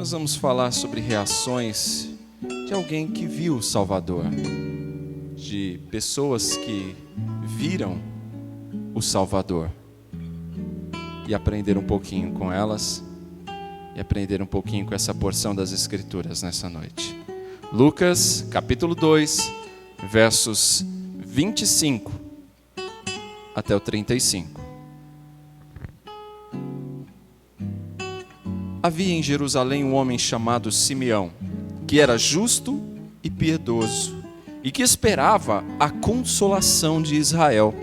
nós vamos falar sobre reações de alguém que viu o Salvador, de pessoas que viram o Salvador e aprender um pouquinho com elas e aprender um pouquinho com essa porção das Escrituras nessa noite. Lucas, capítulo 2, versos 25 até o 35. Havia em Jerusalém um homem chamado Simeão, que era justo e piedoso, e que esperava a consolação de Israel.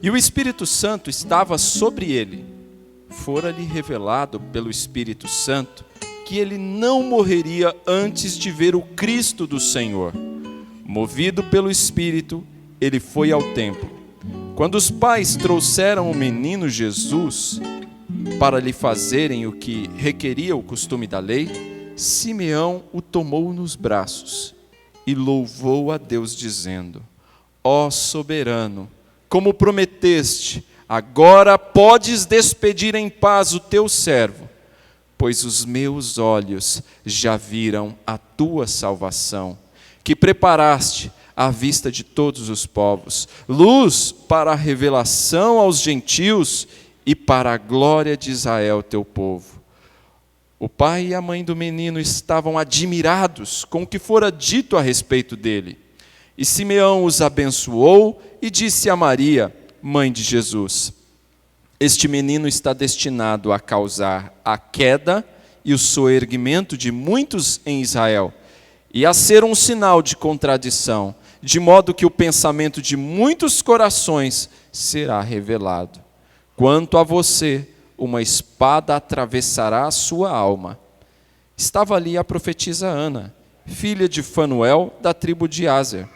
E o Espírito Santo estava sobre ele. Fora-lhe revelado pelo Espírito Santo que ele não morreria antes de ver o Cristo do Senhor. Movido pelo Espírito, ele foi ao templo. Quando os pais trouxeram o menino Jesus para lhe fazerem o que requeria o costume da lei, Simeão o tomou nos braços e louvou a Deus, dizendo: Ó soberano, como prometeste, agora podes despedir em paz o teu servo, pois os meus olhos já viram a tua salvação, que preparaste à vista de todos os povos, luz para a revelação aos gentios e para a glória de Israel, teu povo. O pai e a mãe do menino estavam admirados com o que fora dito a respeito dele. E Simeão os abençoou e disse a Maria, mãe de Jesus: Este menino está destinado a causar a queda e o soerguimento de muitos em Israel, e a ser um sinal de contradição, de modo que o pensamento de muitos corações será revelado. Quanto a você, uma espada atravessará a sua alma. Estava ali a profetisa Ana, filha de Fanuel, da tribo de Aser.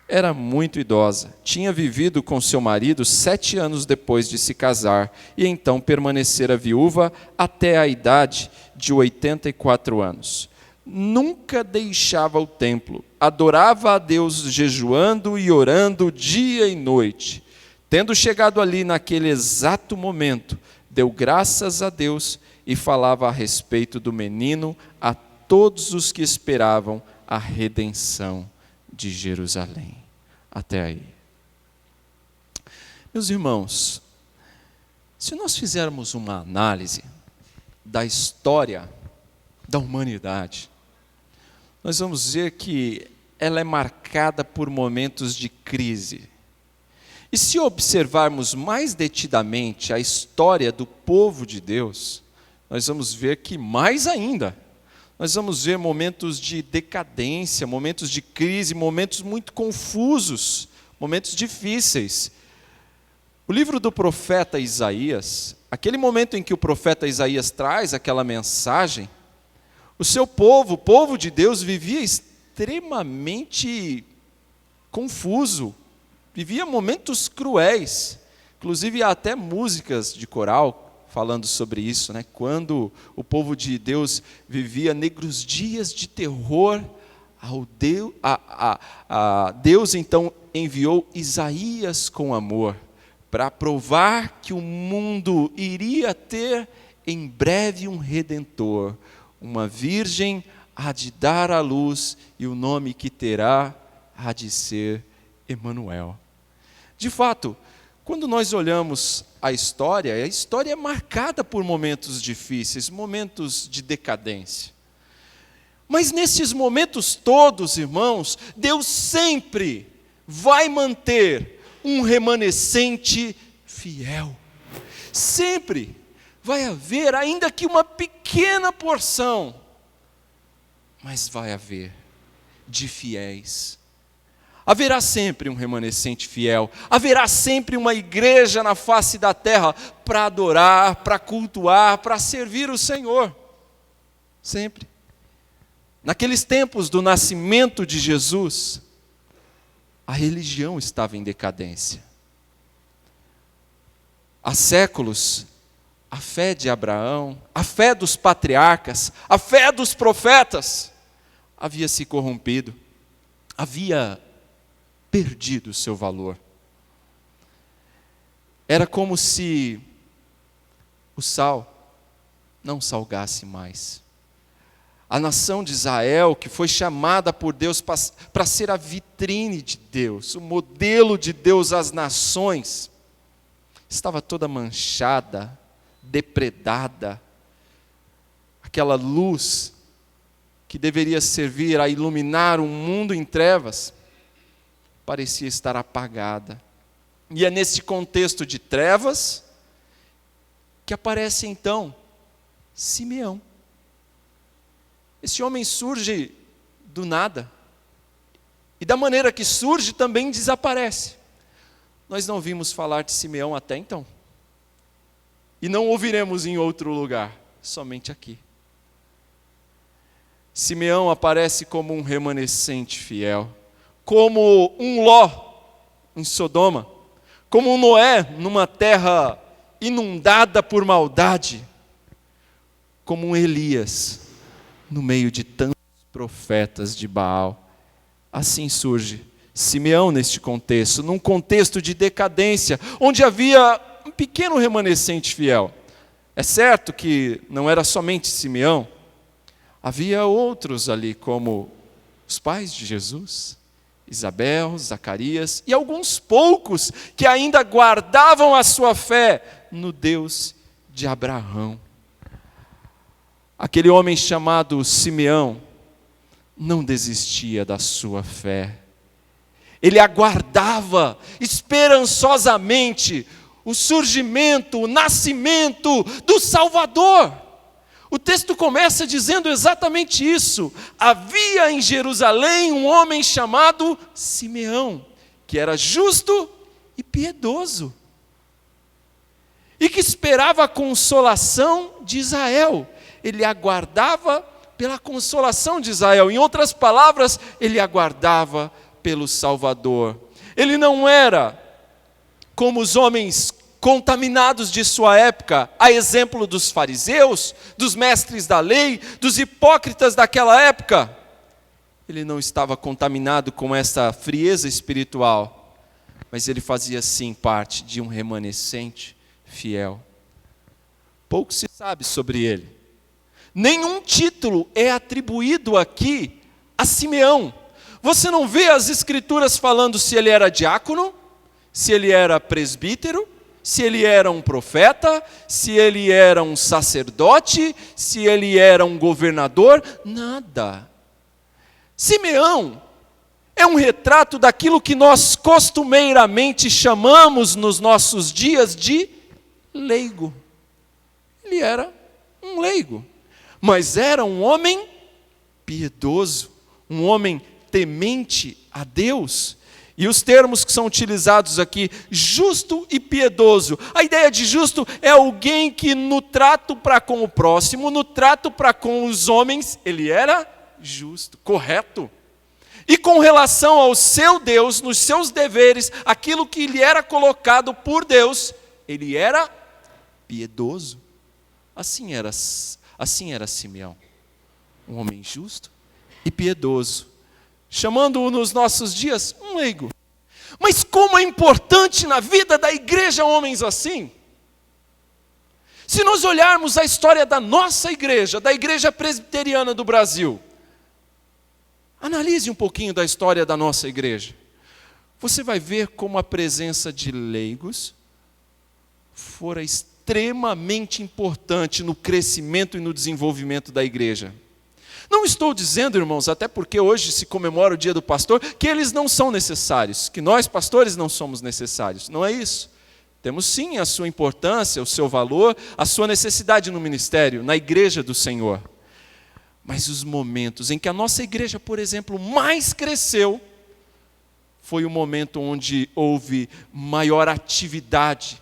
Era muito idosa, tinha vivido com seu marido 7 anos depois de se casar, e então permanecera viúva até a idade de 84 anos. Nunca deixava o templo, adorava a Deus jejuando e orando dia e noite. Tendo chegado ali naquele exato momento, deu graças a Deus e falava a respeito do menino a todos os que esperavam a redenção de Jerusalém. Até aí. Meus irmãos, se nós fizermos uma análise da história da humanidade, nós vamos ver que ela é marcada por momentos de crise. E se observarmos mais detidamente a história do povo de Deus, nós vamos ver que mais ainda, nós vamos ver momentos de decadência, momentos de crise, momentos muito confusos, momentos difíceis. O livro do profeta Isaías, aquele momento em que o profeta Isaías traz aquela mensagem, o seu povo, o povo de Deus, vivia extremamente confuso, vivia momentos cruéis. Inclusive há até músicas de coral falando sobre isso, né? Quando o povo de Deus vivia negros dias de terror, Deus então enviou Isaías com amor, para provar que o mundo iria ter em breve um Redentor, uma virgem há de dar à luz, e o nome que terá há de ser Emanuel. De fato, quando nós olhamos a história é marcada por momentos difíceis, momentos de decadência. Mas nesses momentos todos, irmãos, Deus sempre vai manter um remanescente fiel. Sempre vai haver, ainda que uma pequena porção, mas vai haver de fiéis. Haverá sempre um remanescente fiel, haverá sempre uma igreja na face da terra para adorar, para cultuar, para servir o Senhor. Sempre. Naqueles tempos do nascimento de Jesus, a religião estava em decadência. Há séculos, a fé de Abraão, a fé dos patriarcas, a fé dos profetas havia se corrompido, havia perdido o seu valor. Era como se o sal não salgasse mais. A nação de Israel, que foi chamada por Deus para ser a vitrine de Deus, o modelo de Deus às nações, estava toda manchada, depredada. Aquela luz que deveria servir a iluminar um mundo em trevas, parecia estar apagada. E é nesse contexto de trevas que aparece então Simeão. Esse homem surge do nada. E da maneira que surge, também desaparece. Nós não vimos falar de Simeão até então. E não ouviremos em outro lugar, somente aqui. Simeão aparece como um remanescente fiel, como um Ló em Sodoma, como um Noé numa terra inundada por maldade, como um Elias no meio de tantos profetas de Baal. Assim surge Simeão neste contexto, num contexto de decadência, onde havia um pequeno remanescente fiel. É certo que não era somente Simeão, havia outros ali, como os pais de Jesus, Isabel, Zacarias, e alguns poucos que ainda guardavam a sua fé no Deus de Abraão. Aquele homem chamado Simeão não desistia da sua fé. Ele aguardava esperançosamente o surgimento, o nascimento do Salvador. O texto começa dizendo exatamente isso. Havia em Jerusalém um homem chamado Simeão, que era justo e piedoso, e que esperava a consolação de Israel. Ele aguardava pela consolação de Israel. Em outras palavras, ele aguardava pelo Salvador. Ele não era como os homens contaminados de sua época, a exemplo dos fariseus, dos mestres da lei, dos hipócritas daquela época. Ele não estava contaminado com essa frieza espiritual, mas ele fazia sim parte de um remanescente fiel. Pouco se sabe sobre ele. Nenhum título é atribuído aqui a Simeão. Você não vê as escrituras falando se ele era diácono, se ele era presbítero, se ele era um profeta, se ele era um sacerdote, se ele era um governador, nada. Simeão é um retrato daquilo que nós costumeiramente chamamos nos nossos dias de leigo. Ele era um leigo, mas era um homem piedoso, um homem temente a Deus. E os termos que são utilizados aqui, justo e piedoso. A ideia de justo é alguém que no trato para com o próximo, no trato para com os homens, ele era justo, correto. E com relação ao seu Deus, nos seus deveres, aquilo que lhe era colocado por Deus, ele era piedoso. Assim era Simeão, um homem justo e piedoso, chamando-o nos nossos dias um leigo. Mas como é importante na vida da igreja homens assim? Se nós olharmos a história da nossa igreja, da igreja presbiteriana do Brasil, analise um pouquinho da história da nossa igreja. Você vai ver como a presença de leigos fora extremamente importante no crescimento e no desenvolvimento da igreja. Não estou dizendo, irmãos, até porque hoje se comemora o dia do pastor, que eles não são necessários, que nós pastores não somos necessários. Não é isso. Temos sim a sua importância, o seu valor, a sua necessidade no ministério, na igreja do Senhor. Mas os momentos em que a nossa igreja, por exemplo, mais cresceu, foi o momento onde houve maior atividade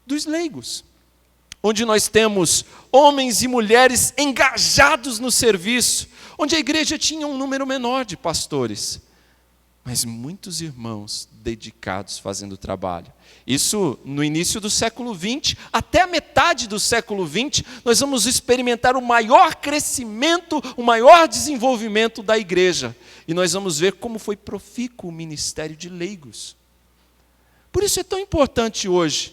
dos leigos. Onde nós temos homens e mulheres engajados no serviço, onde a igreja tinha um número menor de pastores, mas muitos irmãos dedicados fazendo o trabalho. Isso no início do século XX, até a metade do século XX, nós vamos experimentar o maior crescimento, o maior desenvolvimento da igreja. E nós vamos ver como foi profícuo o ministério de leigos. Por isso é tão importante hoje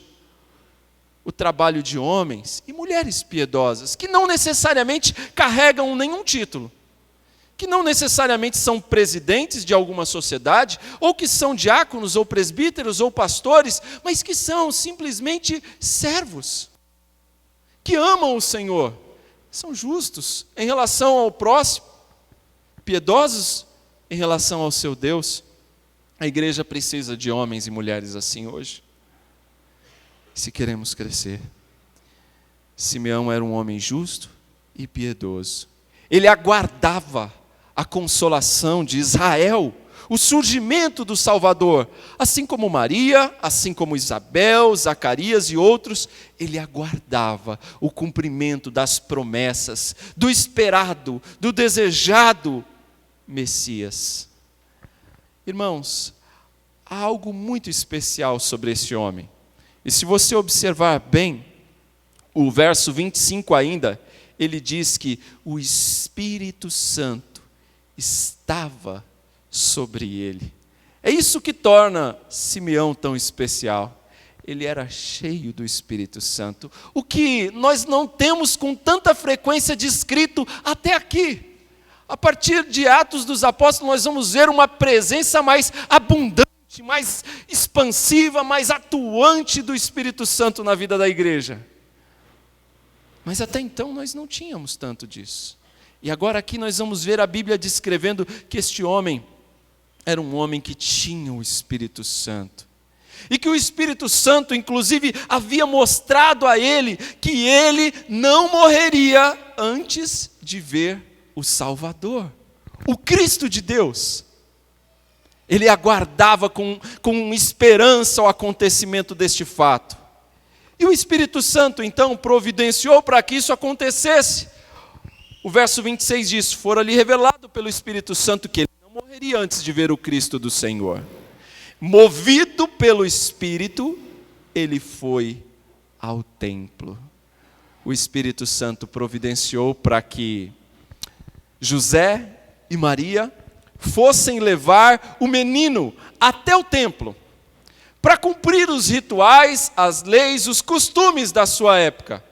o trabalho de homens e mulheres piedosas, que não necessariamente carregam nenhum título, que não necessariamente são presidentes de alguma sociedade, ou que são diáconos, ou presbíteros, ou pastores, mas que são simplesmente servos, que amam o Senhor, são justos em relação ao próximo, piedosos em relação ao seu Deus. A igreja precisa de homens e mulheres assim hoje, se queremos crescer. Simeão era um homem justo e piedoso. Ele aguardava a consolação de Israel, o surgimento do Salvador. Assim como Maria, assim como Isabel, Zacarias e outros, ele aguardava o cumprimento das promessas, do esperado, do desejado Messias. Irmãos, há algo muito especial sobre esse homem. E se você observar bem, o verso 25 ainda, ele diz que o Espírito Santo estava sobre ele. É isso que torna Simeão tão especial. Ele era cheio do Espírito Santo, o que nós não temos com tanta frequência descrito até aqui. A partir de Atos dos Apóstolos, nós vamos ver uma presença mais abundante, mais expansiva, mais atuante do Espírito Santo na vida da igreja. Mas até então nós não tínhamos tanto disso. E agora aqui nós vamos ver a Bíblia descrevendo que este homem era um homem que tinha o Espírito Santo. E que o Espírito Santo, inclusive, havia mostrado a ele que ele não morreria antes de ver o Salvador, o Cristo de Deus. Ele aguardava com esperança o acontecimento deste fato. E o Espírito Santo, então, providenciou para que isso acontecesse. O verso 26 diz: fora-lhe revelado pelo Espírito Santo que ele não morreria antes de ver o Cristo do Senhor. Movido pelo Espírito, ele foi ao templo. O Espírito Santo providenciou para que José e Maria fossem levar o menino até o templo, para cumprir os rituais, as leis, os costumes da sua época.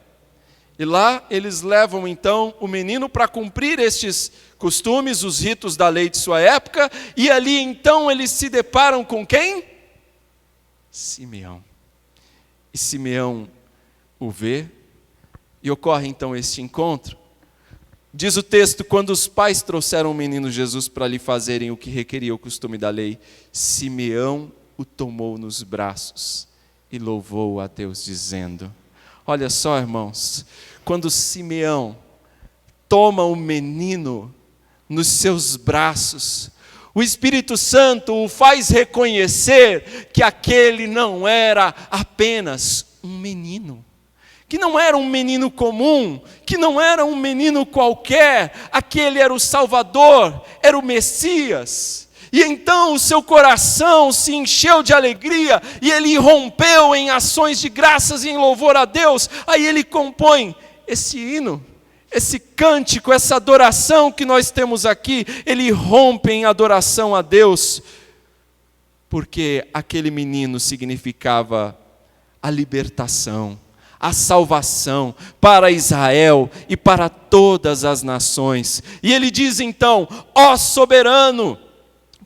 E lá eles levam então o menino para cumprir estes costumes, os ritos da lei de sua época, e ali então eles se deparam com quem? Simeão. E Simeão o vê, e ocorre então este encontro. Diz o texto: quando os pais trouxeram o menino Jesus para lhe fazerem o que requeria o costume da lei, Simeão o tomou nos braços e louvou a Deus, dizendo... Olha só, irmãos, quando Simeão toma o menino nos seus braços, o Espírito Santo o faz reconhecer que aquele não era apenas um menino, que não era um menino comum, que não era um menino qualquer, aquele era o Salvador, era o Messias. E então o seu coração se encheu de alegria e ele rompeu em ações de graças e em louvor a Deus. Aí ele compõe esse hino, esse cântico, essa adoração que nós temos aqui. Ele rompe em adoração a Deus, porque aquele menino significava a libertação, a salvação para Israel e para todas as nações. E ele diz então: ó soberano,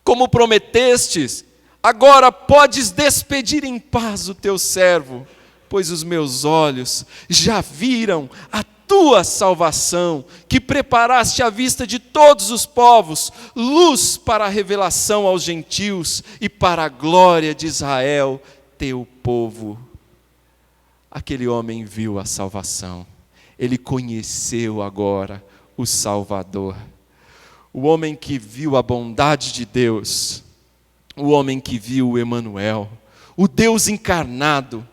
como prometestes, agora podes despedir em paz o teu servo, pois os meus olhos já viram a tua salvação, que preparaste à vista de todos os povos, luz para a revelação aos gentios e para a glória de Israel, teu povo. Aquele homem viu a salvação, ele conheceu agora o Salvador. O homem que viu a bondade de Deus, o homem que viu o Emanuel, o Deus encarnado,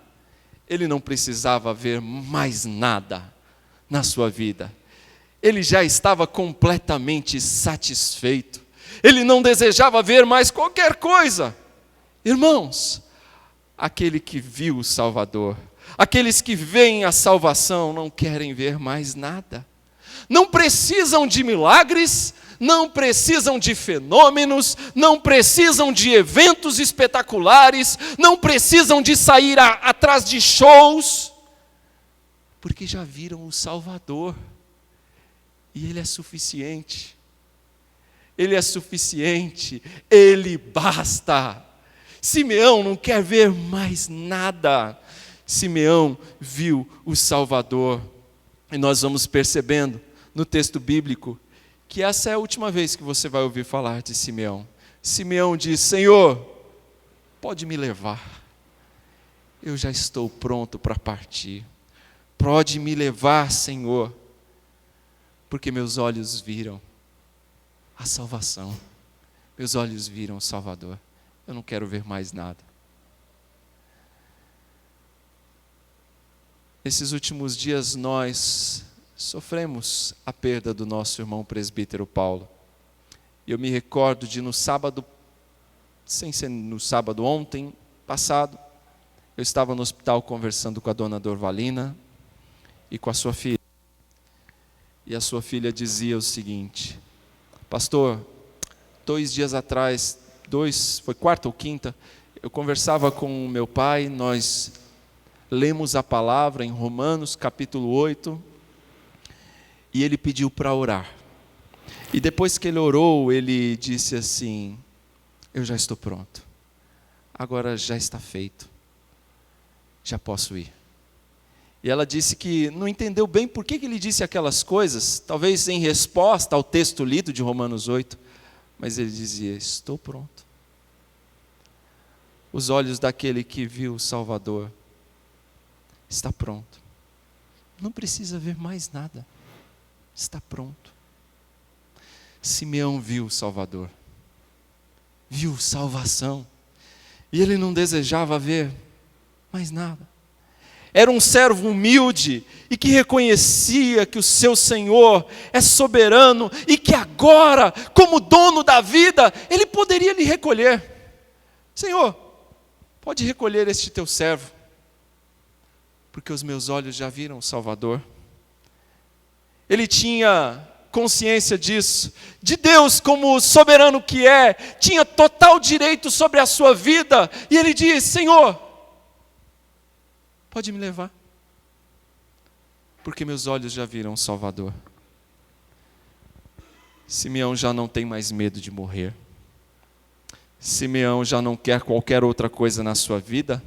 ele não precisava ver mais nada na sua vida. Ele já estava completamente satisfeito. Ele não desejava ver mais qualquer coisa. Irmãos, aquele que viu o Salvador, aqueles que veem a salvação, não querem ver mais nada. Não precisam de milagres, não precisam de fenômenos, não precisam de eventos espetaculares, não precisam de sair atrás de shows. Porque já viram o Salvador. E Ele é suficiente. Ele é suficiente. Ele basta. Simeão não quer ver mais nada. Simeão viu o Salvador. E nós vamos percebendo no texto bíblico que essa é a última vez que você vai ouvir falar de Simeão. Simeão diz: Senhor, pode me levar. Eu já estou pronto para partir. Pode me levar, Senhor, porque meus olhos viram a salvação. Meus olhos viram o Salvador. Eu não quero ver mais nada. Nesses últimos dias nós sofremos a perda do nosso irmão presbítero Paulo. Eu me recordo de no sábado, sem ser no sábado ontem, passado, eu estava no hospital conversando com a dona Dorvalina e com a sua filha. E a sua filha dizia o seguinte: pastor, 2 dias atrás, foi quarta ou quinta, eu conversava com o meu pai, nós lemos a palavra em Romanos capítulo 8, e ele pediu para orar. E depois que ele orou, ele disse assim: eu já estou pronto, agora já está feito, já posso ir. E ela disse que não entendeu bem por que ele disse aquelas coisas, talvez em resposta ao texto lido de Romanos 8, mas ele dizia: estou pronto. Os olhos daquele que viu o Salvador, está pronto. Não precisa ver mais nada. Está pronto. Simeão viu o Salvador. Viu salvação. E ele não desejava ver mais nada. Era um servo humilde e que reconhecia que o seu Senhor é soberano e que agora, como dono da vida, ele poderia lhe recolher. Senhor, pode recolher este teu servo, porque os meus olhos já viram o Salvador. Ele tinha consciência disso, de Deus como soberano que é, tinha total direito sobre a sua vida, e ele diz: Senhor, pode me levar, porque meus olhos já viram o Salvador. Simeão já não tem mais medo de morrer. Simeão já não quer qualquer outra coisa na sua vida.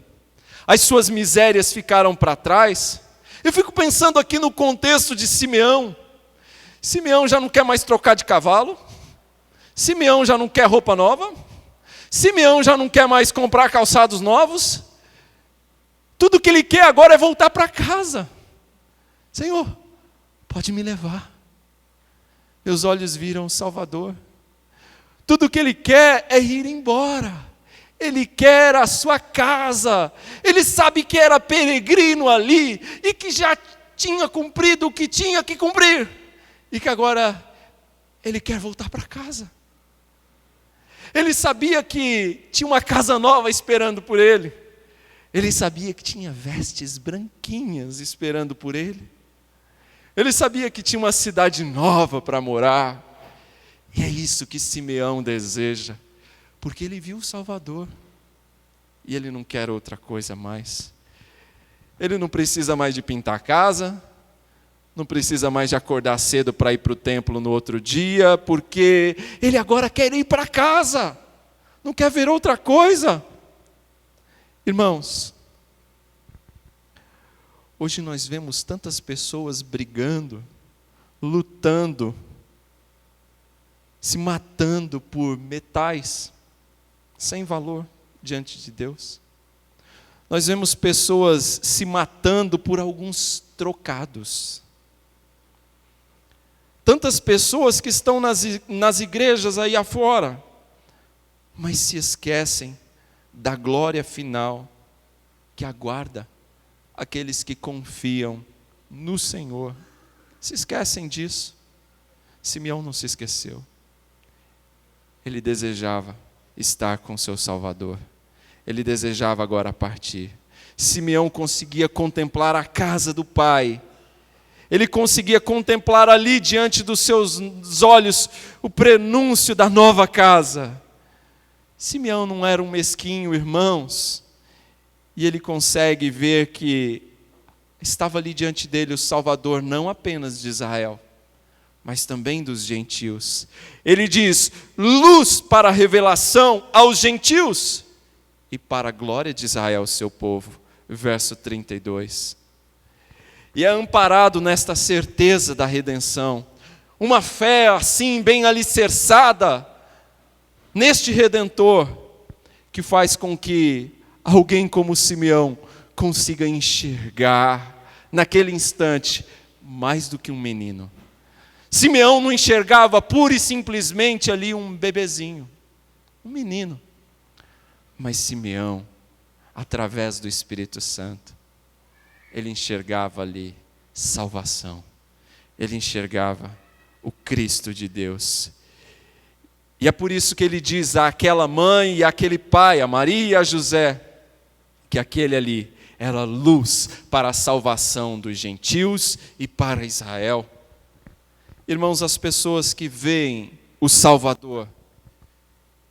As suas misérias ficaram para trás. Eu fico pensando aqui no contexto de Simeão. Simeão já não quer mais trocar de cavalo. Simeão já não quer roupa nova. Simeão já não quer mais comprar calçados novos. Tudo que ele quer agora é voltar para casa. Senhor, pode me levar. Meus olhos viram o Salvador. Tudo que ele quer é ir embora. Ele quer a sua casa. Ele sabe que era peregrino ali e que já tinha cumprido o que tinha que cumprir. E que agora ele quer voltar para casa. Ele sabia que tinha uma casa nova esperando por ele. Ele sabia que tinha vestes branquinhas esperando por ele. Ele sabia que tinha uma cidade nova para morar. E é isso que Simeão deseja, porque ele viu o Salvador. E ele não quer outra coisa mais. Ele não precisa mais de pintar a casa, não precisa mais de acordar cedo para ir para o templo no outro dia, porque ele agora quer ir para casa, não quer ver outra coisa. Irmãos, hoje nós vemos tantas pessoas brigando, lutando, se matando por metais sem valor diante de Deus. Nós vemos pessoas se matando por alguns trocados. Tantas pessoas que estão nas igrejas aí afora, mas se esquecem da glória final que aguarda aqueles que confiam no Senhor. Se esquecem disso. Simeão não se esqueceu. Ele desejava estar com seu Salvador. Ele desejava agora partir. Simeão conseguia contemplar a casa do Pai. Ele conseguia contemplar ali diante dos seus olhos o prenúncio da nova casa. Simeão não era um mesquinho, irmãos. E ele consegue ver que estava ali diante dele o Salvador não apenas de Israel, mas também dos gentios. Ele diz: luz para a revelação aos gentios e para a glória de Israel, seu povo. Verso 32. E é amparado nesta certeza da redenção, uma fé assim bem alicerçada neste Redentor, que faz com que alguém como Simeão consiga enxergar naquele instante mais do que um menino. Simeão não enxergava pura e simplesmente ali um bebezinho, um menino. Mas Simeão, através do Espírito Santo, ele enxergava ali salvação. Ele enxergava o Cristo de Deus. E é por isso que ele diz àquela mãe e àquele pai, a Maria e a José, que aquele ali era luz para a salvação dos gentios e para Israel. Irmãos, as pessoas que veem o Salvador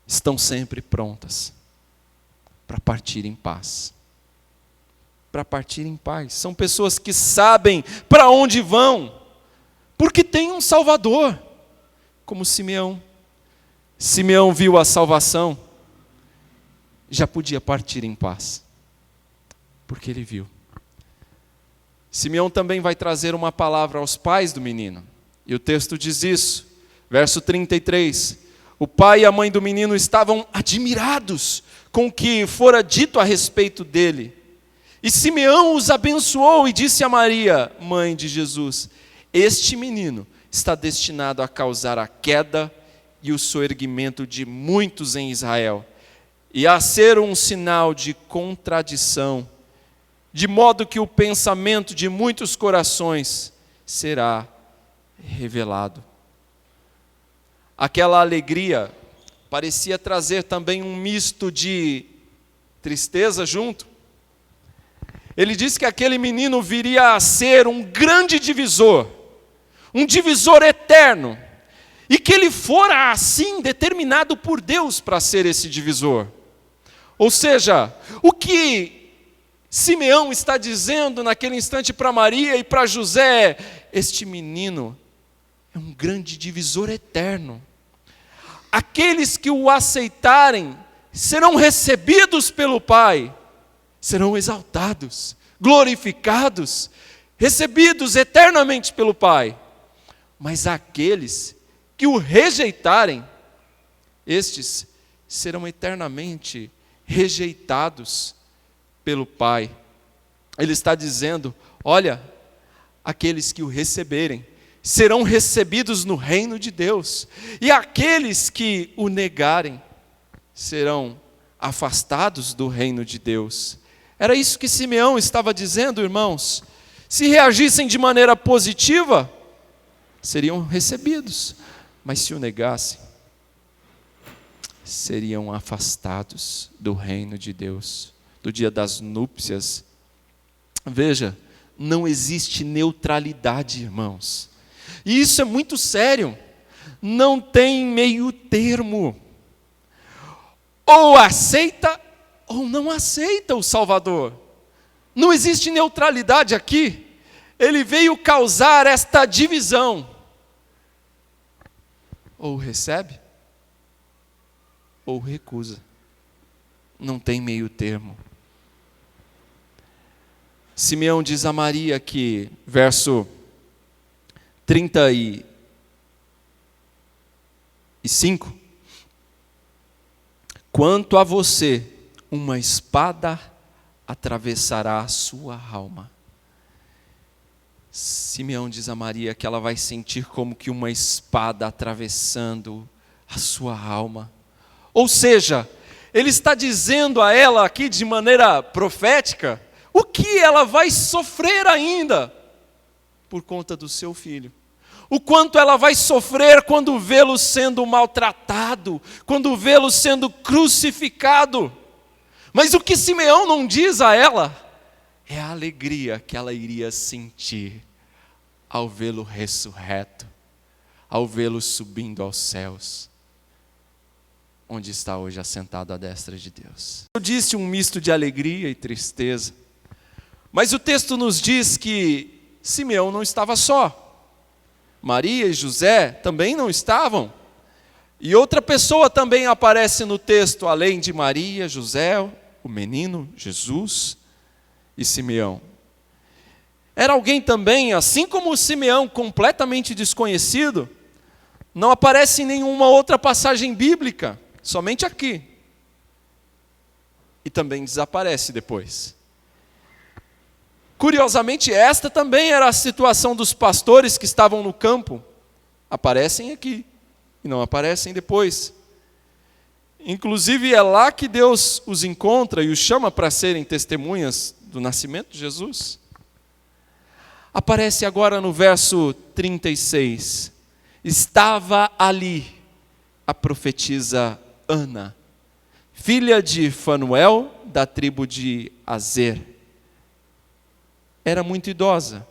estão sempre prontas para partir em paz. Para partir em paz. São pessoas que sabem para onde vão, porque tem um Salvador, como Simeão. Simeão viu a salvação, já podia partir em paz, porque ele viu. Simeão também vai trazer uma palavra aos pais do menino, e o texto diz isso, verso 33. O pai e a mãe do menino estavam admirados com o que fora dito a respeito dele. E Simeão os abençoou e disse a Maria, mãe de Jesus: este menino está destinado a causar a queda e o soerguimento de muitos em Israel, e a ser um sinal de contradição, de modo que o pensamento de muitos corações será revelado. Aquela alegria parecia trazer também um misto de tristeza junto. Ele disse que aquele menino viria a ser um grande divisor, um divisor eterno, e que ele fora assim determinado por Deus para ser esse divisor. Ou seja, o que Simeão está dizendo naquele instante para Maria e para José: este menino é um grande divisor eterno. Aqueles que o aceitarem serão recebidos pelo Pai, serão exaltados, glorificados, recebidos eternamente pelo Pai. Mas aqueles que o rejeitarem, estes serão eternamente rejeitados pelo Pai. Ele está dizendo: olha, aqueles que o receberem serão recebidos no reino de Deus, e aqueles que o negarem serão afastados do reino de Deus. Era isso que Simeão estava dizendo, irmãos. Se reagissem de maneira positiva, seriam recebidos, mas se o negassem, seriam afastados do reino de Deus, do dia das núpcias. Veja, não existe neutralidade, irmãos. E isso é muito sério. Não tem meio termo. Ou aceita ou não aceita o Salvador. Não existe neutralidade aqui. Ele veio causar esta divisão. Ou recebe, ou recusa. Não tem meio termo. Simeão diz a Maria que, verso 35, quanto a você, uma espada atravessará a sua alma. Simeão diz a Maria que ela vai sentir como que uma espada atravessando a sua alma. Ou seja, ele está dizendo a ela aqui de maneira profética o que ela vai sofrer ainda por conta do seu filho. O quanto ela vai sofrer quando vê-lo sendo maltratado, quando vê-lo sendo crucificado. Mas o que Simeão não diz a ela é a alegria que ela iria sentir ao vê-lo ressurreto, ao vê-lo subindo aos céus, onde está hoje assentado à destra de Deus. Eu disse um misto de alegria e tristeza, Mas o texto nos diz que Simeão não estava só. Maria e José também não estavam. E outra pessoa também aparece no texto, além de Maria, José, o menino Jesus e Simeão. Era alguém também, assim como o Simeão, completamente desconhecido, não aparece em nenhuma outra passagem bíblica, somente aqui. E também desaparece depois. Curiosamente, esta também era a situação dos pastores que estavam no campo. Aparecem aqui e não aparecem depois. Inclusive é lá que Deus os encontra e os chama para serem testemunhas do nascimento de Jesus. Aparece agora no verso 36. Estava ali a profetisa Ana, filha de Fanuel, da tribo de Aser. Era muito idosa.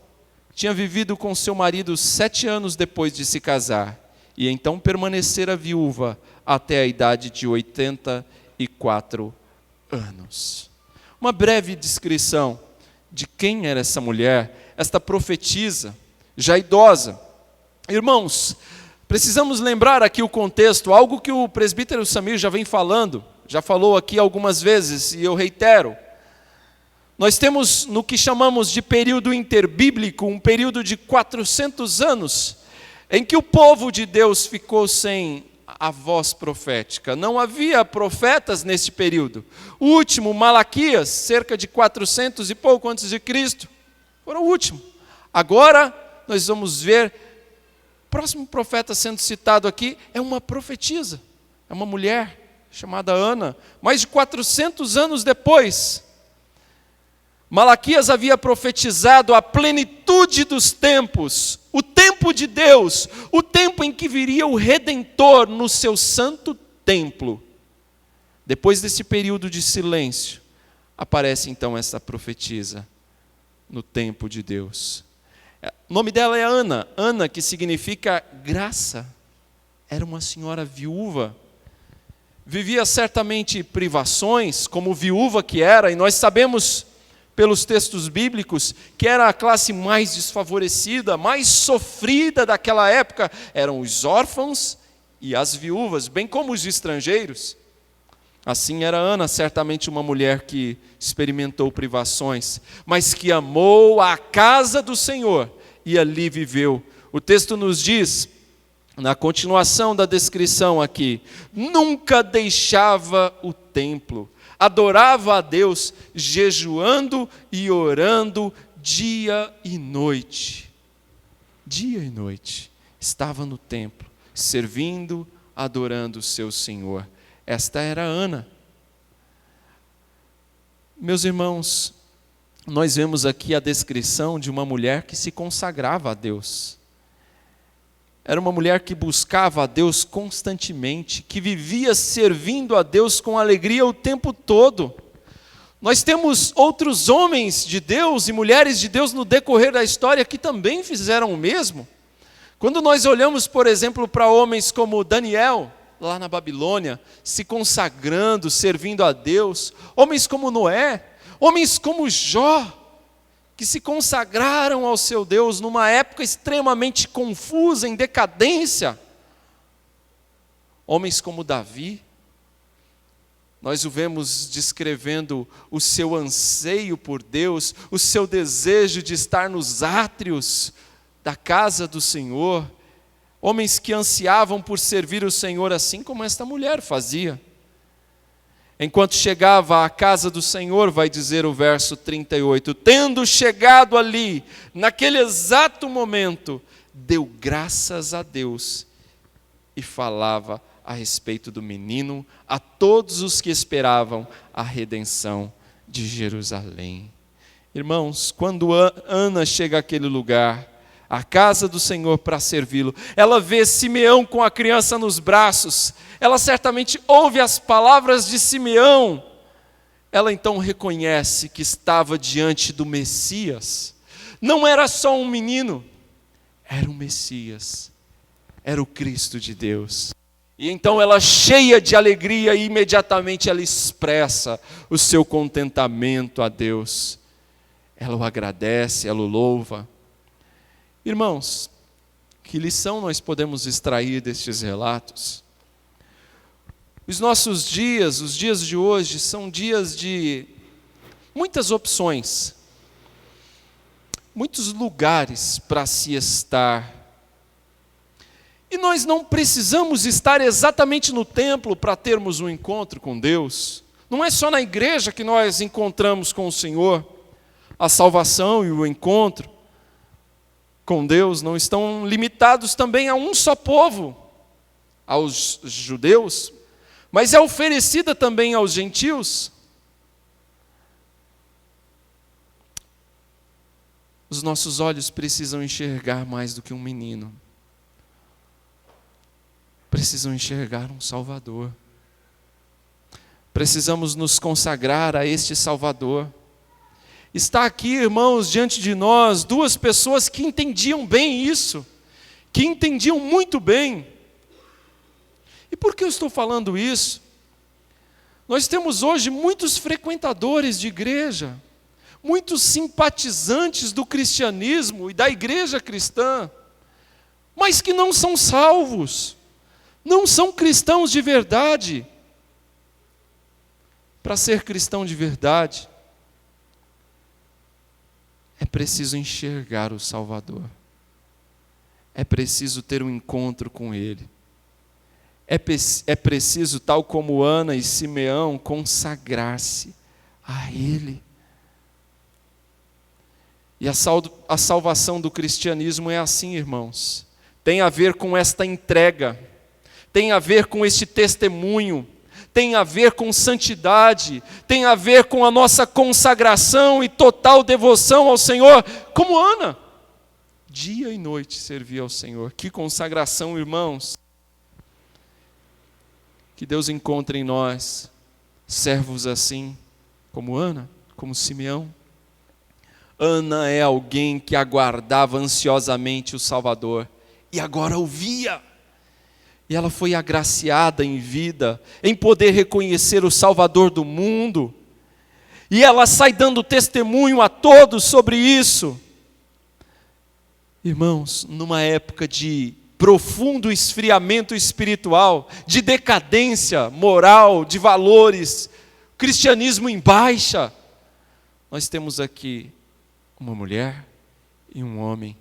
Tinha vivido com seu marido 7 anos depois de se casar. E então permanecera viúva até a idade de 84 anos. Uma breve descrição de quem era essa mulher, esta profetisa, já idosa. Irmãos, precisamos lembrar aqui o contexto, algo que o presbítero Samir já vem falando, já falou aqui algumas vezes, e eu reitero. Nós temos no que chamamos de período interbíblico, um período de 400 anos, em que o povo de Deus ficou sem a voz profética. Não havia profetas nesse período. O último, Malaquias, cerca de 400 e pouco antes de Cristo, foi o último. Agora, nós vamos ver, o próximo profeta sendo citado aqui é uma profetisa, é uma mulher chamada Ana, mais de 400 anos depois. Malaquias havia profetizado a plenitude dos tempos, o tempo de Deus, o tempo em que viria o Redentor no seu santo templo. Depois desse período de silêncio, aparece então essa profetisa no tempo de Deus. O nome dela é Ana, Ana que significa graça. Era uma senhora viúva, vivia certamente privações, como viúva que era, e nós sabemos pelos textos bíblicos, que era a classe mais desfavorecida, mais sofrida daquela época, eram os órfãos e as viúvas, bem como os estrangeiros. Assim era Ana, certamente uma mulher que experimentou privações, mas que amou a casa do Senhor e ali viveu. O texto nos diz, na continuação da descrição aqui, nunca deixava o templo, adorava a Deus, jejuando e orando dia e noite. Dia e noite. Estava no templo, servindo, adorando o seu Senhor. Esta era Ana. Meus irmãos, nós vemos aqui a descrição de uma mulher que se consagrava a Deus. Era uma mulher que buscava a Deus constantemente, que vivia servindo a Deus com alegria o tempo todo. Nós temos outros homens de Deus e mulheres de Deus no decorrer da história que também fizeram o mesmo. Quando nós olhamos, por exemplo, para homens como Daniel, lá na Babilônia, se consagrando, servindo a Deus, homens como Noé, homens como Jó, que se consagraram ao seu Deus numa época extremamente confusa, em decadência. Homens como Davi, nós o vemos descrevendo o seu anseio por Deus, o seu desejo de estar nos átrios da casa do Senhor. Homens que ansiavam por servir o Senhor assim como esta mulher fazia. Enquanto chegava à casa do Senhor, vai dizer o verso 38, tendo chegado ali, naquele exato momento, deu graças a Deus e falava a respeito do menino a todos os que esperavam a redenção de Jerusalém. Irmãos, quando Ana chega àquele lugar, a casa do Senhor para servi-lo, ela vê Simeão com a criança nos braços, ela certamente ouve as palavras de Simeão, ela então reconhece que estava diante do Messias, não era só um menino, era o Messias, era o Cristo de Deus. E então ela, cheia de alegria, imediatamente ela expressa o seu contentamento a Deus. ela o agradece, ela o louva. Irmãos, que lição nós podemos extrair destes relatos? Os nossos dias, os dias de hoje, são dias de muitas opções, muitos lugares para se estar. E nós não precisamos estar exatamente no templo para termos um encontro com Deus. Não é só na igreja que nós encontramos com o Senhor. A salvação e o encontro com Deus não estão limitados também a um só povo, aos judeus, mas é oferecida também aos gentios. Os nossos olhos precisam enxergar mais do que um menino. Precisam enxergar um Salvador. Precisamos nos consagrar a este Salvador. Está aqui, irmãos, diante de nós, duas pessoas que entendiam bem isso, que entendiam muito bem. E por que eu estou falando isso? Nós temos hoje muitos frequentadores de igreja, muitos simpatizantes do cristianismo e da igreja cristã, mas que não são salvos, não são cristãos de verdade. Para ser cristão de verdade, é preciso enxergar o Salvador. É preciso ter um encontro com Ele. É preciso, tal como Ana e Simeão, consagrar-se a Ele. E a salvação do cristianismo é assim, irmãos. Tem a ver com esta entrega, tem a ver com este testemunho, tem a ver com santidade, tem a ver com a nossa consagração e total devoção ao Senhor, como Ana. Dia e noite servia ao Senhor. Que consagração, irmãos. Que Deus encontre em nós servos assim, como Ana, como Simeão. Ana é alguém que aguardava ansiosamente o Salvador e agora o via. E ela foi agraciada em vida, em poder reconhecer o Salvador do mundo. E ela sai dando testemunho a todos sobre isso. Irmãos, numa época de profundo esfriamento espiritual, de decadência moral, de valores, cristianismo em baixa, nós temos aqui uma mulher e um homem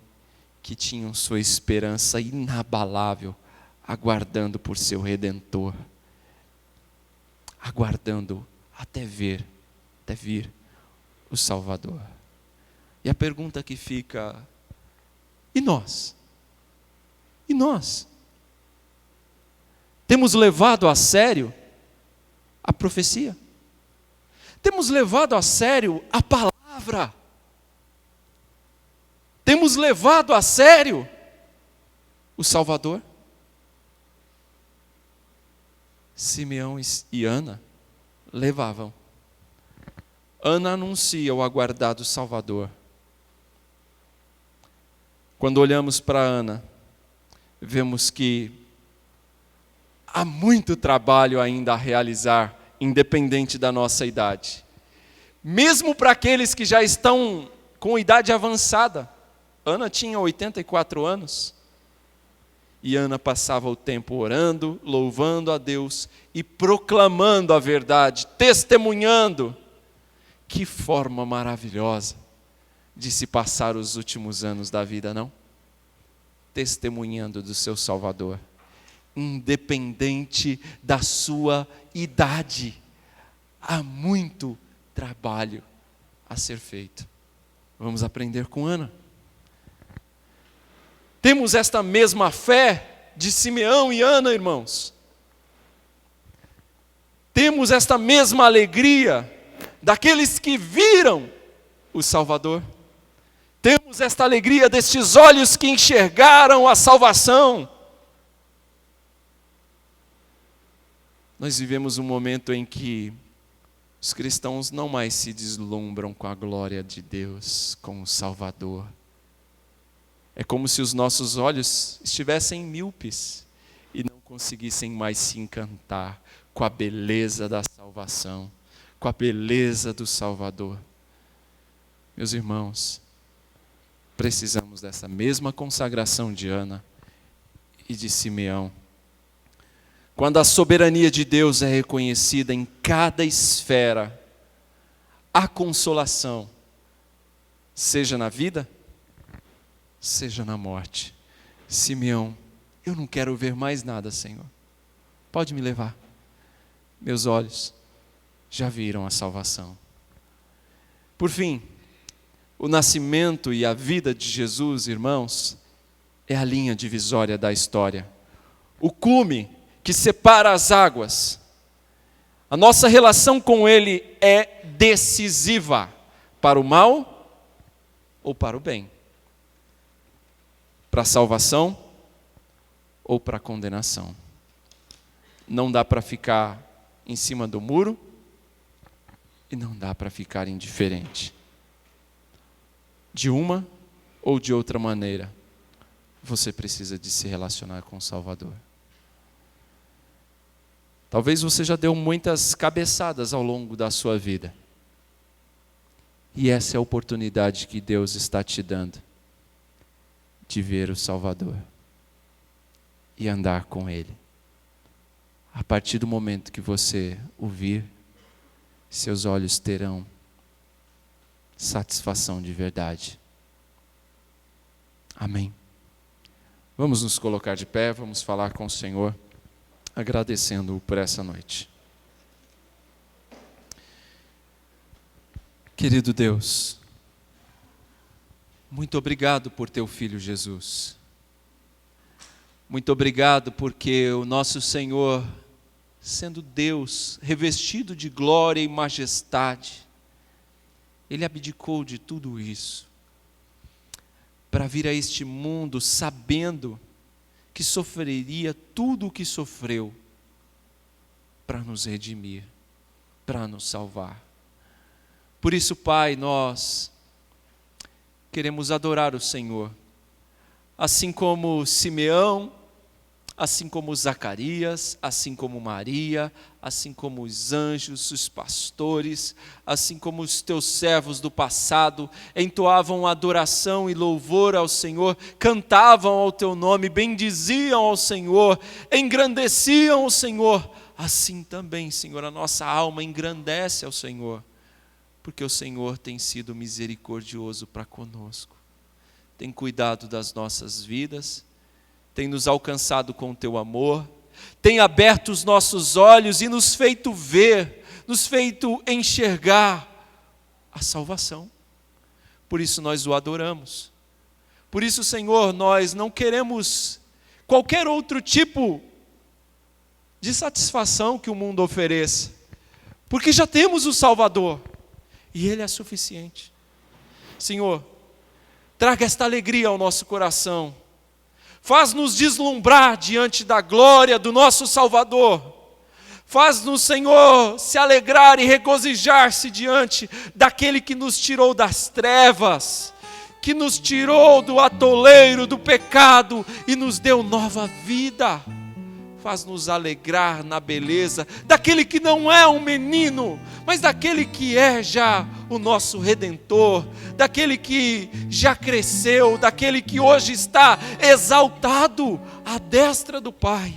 que tinham sua esperança inabalável, aguardando por seu Redentor, aguardando até vir o Salvador. E a pergunta que fica: e nós? E nós? Temos levado a sério a profecia? Temos levado a sério a palavra? Temos levado a sério o Salvador? Simeão e Ana levavam. Ana anuncia o aguardado Salvador. Quando olhamos para Ana, vemos que há muito trabalho ainda a realizar, independente da nossa idade. Mesmo para aqueles que já estão com idade avançada. Ana tinha 84 anos. E Ana passava o tempo orando, louvando a Deus e proclamando a verdade, testemunhando. Que forma maravilhosa de se passar os últimos anos da vida, não? Testemunhando do seu Salvador, independente da sua idade. Há muito trabalho a ser feito. Vamos aprender com Ana. Temos esta mesma fé de Simeão e Ana, irmãos. Temos esta mesma alegria daqueles que viram o Salvador. Temos esta alegria destes olhos que enxergaram a salvação. Nós vivemos um momento em que os cristãos não mais se deslumbram com a glória de Deus, com o Salvador. É como se os nossos olhos estivessem míopes e não conseguissem mais se encantar com a beleza da salvação, com a beleza do Salvador. Meus irmãos, precisamos dessa mesma consagração de Ana e de Simeão. Quando a soberania de Deus é reconhecida em cada esfera, há consolação, seja na vida, seja na morte. Simeão, eu não quero ver mais nada, Senhor. Pode me levar. Meus olhos já viram a salvação. Por fim, o nascimento e a vida de Jesus, irmãos, é a linha divisória da história. O cume que separa as águas. A nossa relação com Ele é decisiva para o mal ou para o bem. Para a salvação ou para a condenação. Não dá para ficar em cima do muro e não dá para ficar indiferente. De uma ou de outra maneira, você precisa de se relacionar com o Salvador. Talvez você já deu muitas cabeçadas ao longo da sua vida. E essa é a oportunidade que Deus está te dando de ver o Salvador e andar com Ele. A partir do momento que você o vir, seus olhos terão satisfação de verdade. Amém. Vamos nos colocar de pé, vamos falar com o Senhor, agradecendo-o por essa noite. Querido Deus, muito obrigado por teu Filho Jesus. Muito obrigado porque o nosso Senhor, sendo Deus, revestido de glória e majestade, Ele abdicou de tudo isso para vir a este mundo sabendo que sofreria tudo o que sofreu para nos redimir, para nos salvar. Por isso, Pai, nós queremos adorar o Senhor, assim como Simeão, assim como Zacarias, assim como Maria, assim como os anjos, os pastores, assim como os teus servos do passado, entoavam adoração e louvor ao Senhor, cantavam ao teu nome, bendiziam ao Senhor, engrandeciam o Senhor. Assim também, Senhor, a nossa alma engrandece ao Senhor, porque o Senhor tem sido misericordioso para conosco, tem cuidado das nossas vidas, tem nos alcançado com o teu amor, tem aberto os nossos olhos e nos feito ver, nos feito enxergar a salvação. Por isso nós o adoramos. Por isso, Senhor, nós não queremos qualquer outro tipo de satisfação que o mundo ofereça, porque já temos o Salvador e Ele é suficiente. Senhor, traga esta alegria ao nosso coração. Faz-nos deslumbrar diante da glória do nosso Salvador. Faz-nos, Senhor, se alegrar e regozijar-se diante daquele que nos tirou das trevas, que nos tirou do atoleiro do pecado e nos deu nova vida. Faz-nos alegrar na beleza daquele que não é um menino, mas daquele que é já o nosso Redentor, daquele que já cresceu, daquele que hoje está exaltado à destra do Pai.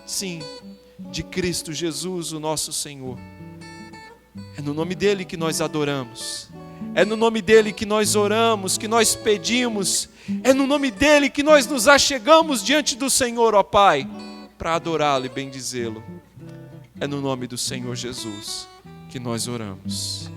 Sim, de Cristo Jesus, o nosso Senhor. É no nome dele que nós adoramos, é no nome dele que nós oramos, que nós pedimos, é no nome dele que nós nos achegamos diante do Senhor, ó Pai, para adorá-lo e bendizê-lo. É no nome do Senhor Jesus que nós oramos.